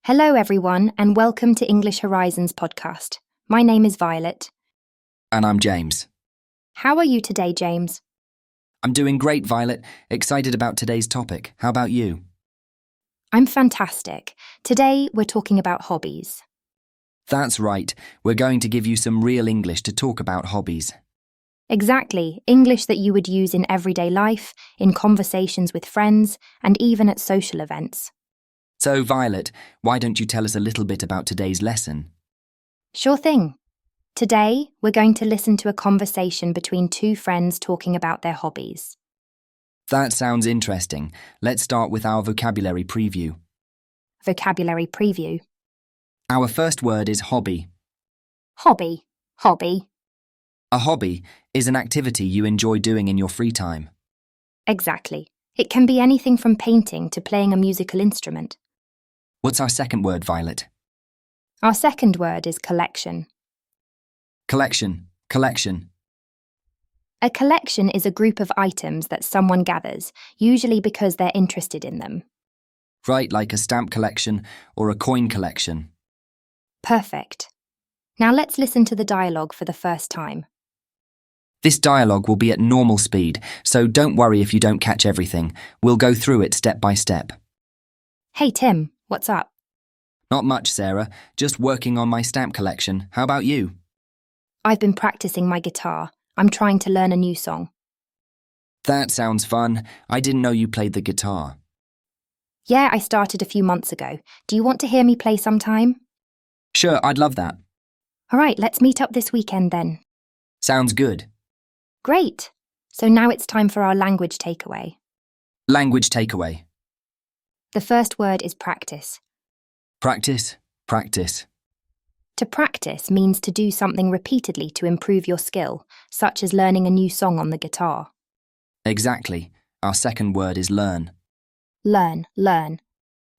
Hello, everyone, and welcome to English Horizons podcast. My name is Violet. And I'm James. How are you today, James? I'm doing great, Violet. Excited about today's topic. How about you? I'm fantastic. Today, we're talking about hobbies. That's right. We're going to give you some real English to talk about hobbies. Exactly, English that you would use in everyday life, in conversations with friends, and even at social events. So, Violet, why don't you tell us a little bit about today's lesson? Sure thing. Today, we're going to listen to a conversation between two friends talking about their hobbies. That sounds interesting. Let's start with our vocabulary preview. Vocabulary preview. Our first word is hobby. Hobby. Hobby. A hobby is an activity you enjoy doing in your free time. Exactly. It can be anything from painting to playing a musical instrument. What's our second word, Violet? Our second word is collection. Collection. Collection. A collection is a group of items that someone gathers, usually because they're interested in them. Right, like a stamp collection or a coin collection. Perfect. Now let's listen to the dialogue for the first time. This dialogue will be at normal speed, so don't worry if you don't catch everything. We'll go through it step by step. Hey Tim, what's up? Not much, Sarah. Just working on my stamp collection. How about you? I've been practicing my guitar. I'm trying to learn a new song. That sounds fun. I didn't know you played the guitar. Yeah, I started a few months ago. Do you want to hear me play sometime? Sure, I'd love that. All right, let's meet up this weekend then. Sounds good. Great. So now it's time for our language takeaway. Language takeaway. The first word is practice. Practice. Practice. To practice means to do something repeatedly to improve your skill, such as learning a new song on the guitar. Exactly. Our second word is learn. Learn, learn.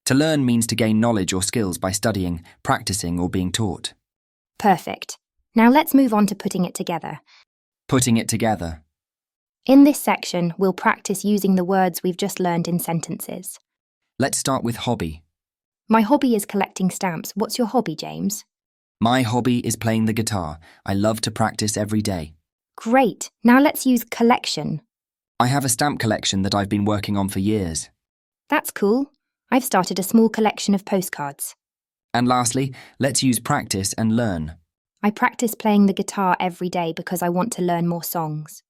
To learn means to gain knowledge or skills by studying, practicing, or being taught. Perfect. Now let's move on to putting it together. Putting it together. In this section, we'll practice using the words we've just learned in sentences. Let's start with hobby. My hobby is collecting stamps. What's your hobby, James? My hobby is playing the guitar. I love to practice every day. Great. Now let's use collection. I have a stamp collection that I've been working on for years. That's cool. I've started a small collection of postcards. And lastly, let's use practice and learn. I practice playing the guitar every day because I want to learn more songs.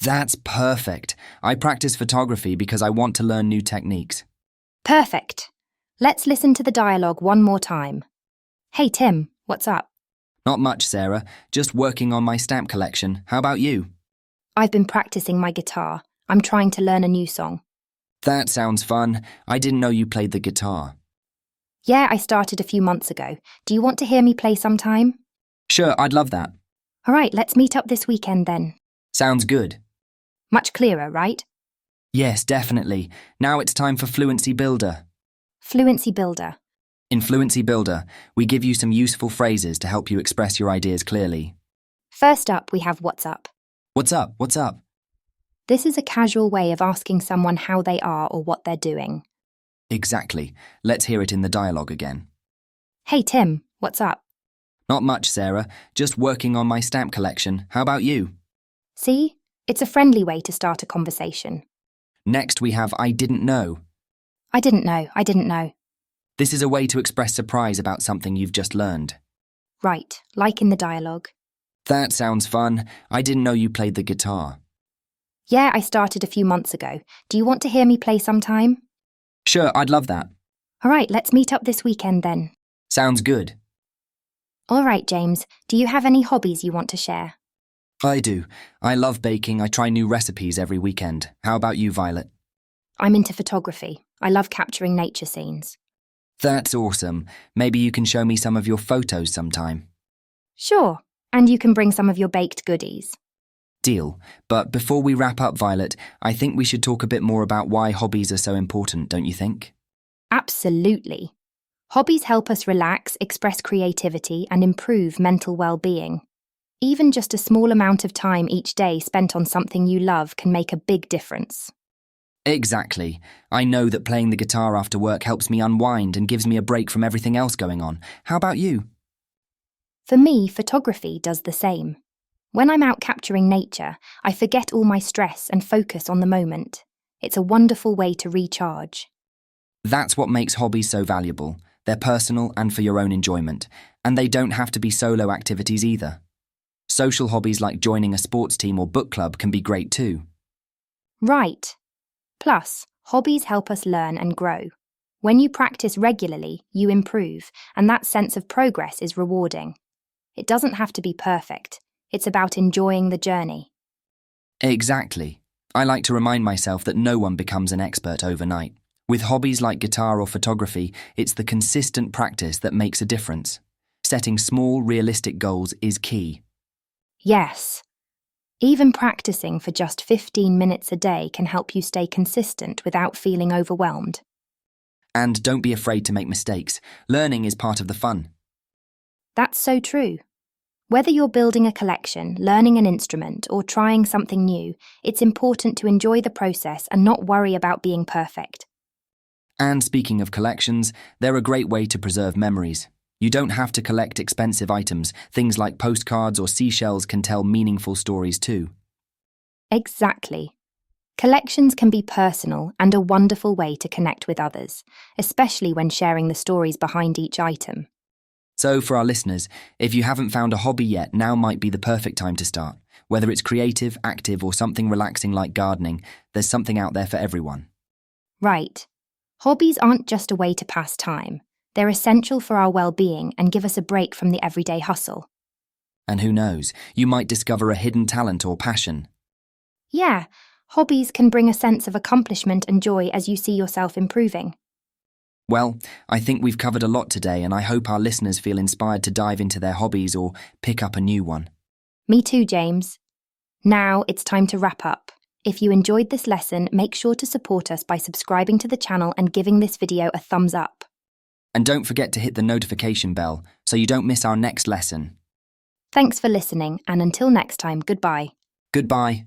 That's perfect. I practice photography because I want to learn new techniques. Perfect. Let's listen to the dialogue one more time. Hey Tim, what's up? Not much, Sarah. Just working on my stamp collection. How about you? I've been practicing my guitar. I'm trying to learn a new song. That sounds fun. I didn't know you played the guitar. Yeah, I started a few months ago. Do you want to hear me play sometime? Sure, I'd love that. All right, let's meet up this weekend then. Sounds good. Much clearer, right? Yes, definitely. Now it's time for Fluency Builder. Fluency Builder. In Fluency Builder, we give you some useful phrases to help you express your ideas clearly. First up, we have what's up. What's up? What's up? This is a casual way of asking someone how they are or what they're doing. Exactly. Let's hear it in the dialogue again. Hey Tim, what's up? Not much, Sarah. Just working on my stamp collection. How about you? See? It's a friendly way to start a conversation. Next, we have I didn't know. I didn't know. This is a way to express surprise about something you've just learned. Right, like in the dialogue. That sounds fun. I didn't know you played the guitar. Yeah, I started a few months ago. Do you want to hear me play sometime? Sure, I'd love that. All right, let's meet up this weekend then. Sounds good. All right, James, do you have any hobbies you want to share? I do. I love baking. I try new recipes every weekend. How about you, Violet? I'm into photography. I love capturing nature scenes. That's awesome. Maybe you can show me some of your photos sometime. Sure, and you can bring some of your baked goodies. Deal. But before we wrap up, Violet, I think we should talk a bit more about why hobbies are so important, don't you think? Absolutely. Hobbies help us relax, express creativity, and improve mental well-being. Even just a small amount of time each day spent on something you love can make a big difference. Exactly. I know that playing the guitar after work helps me unwind and gives me a break from everything else going on. How about you? For me, photography does the same. When I'm out capturing nature, I forget all my stress and focus on the moment. It's a wonderful way to recharge. That's what makes hobbies so valuable. They're personal and for your own enjoyment, and they don't have to be solo activities either. Social hobbies like joining a sports team or book club can be great too. Right. Plus, hobbies help us learn and grow. When you practice regularly, you improve, and that sense of progress is rewarding. It doesn't have to be perfect. It's about enjoying the journey. Exactly. I like to remind myself that no one becomes an expert overnight. With hobbies like guitar or photography, it's the consistent practice that makes a difference. Setting small, realistic goals is key. Yes. Even practicing for just 15 minutes a day can help you stay consistent without feeling overwhelmed. And don't be afraid to make mistakes. Learning is part of the fun. That's so true. Whether you're building a collection, learning an instrument, or trying something new, it's important to enjoy the process and not worry about being perfect. And speaking of collections, they're a great way to preserve memories. You don't have to collect expensive items. Things like postcards or seashells can tell meaningful stories too. Exactly. Collections can be personal and a wonderful way to connect with others, especially when sharing the stories behind each item. So for our listeners, if you haven't found a hobby yet, now might be the perfect time to start. Whether it's creative, active, or something relaxing like gardening, there's something out there for everyone. Right. Hobbies aren't just a way to pass time. They're essential for our well-being and give us a break from the everyday hustle. And who knows, you might discover a hidden talent or passion. Yeah, hobbies can bring a sense of accomplishment and joy as you see yourself improving. Well, I think we've covered a lot today, and I hope our listeners feel inspired to dive into their hobbies or pick up a new one. Me too, James. Now it's time to wrap up. If you enjoyed this lesson, make sure to support us by subscribing to the channel and giving this video a thumbs up. And don't forget to hit the notification bell so you don't miss our next lesson. Thanks for listening, and until next time, goodbye. Goodbye.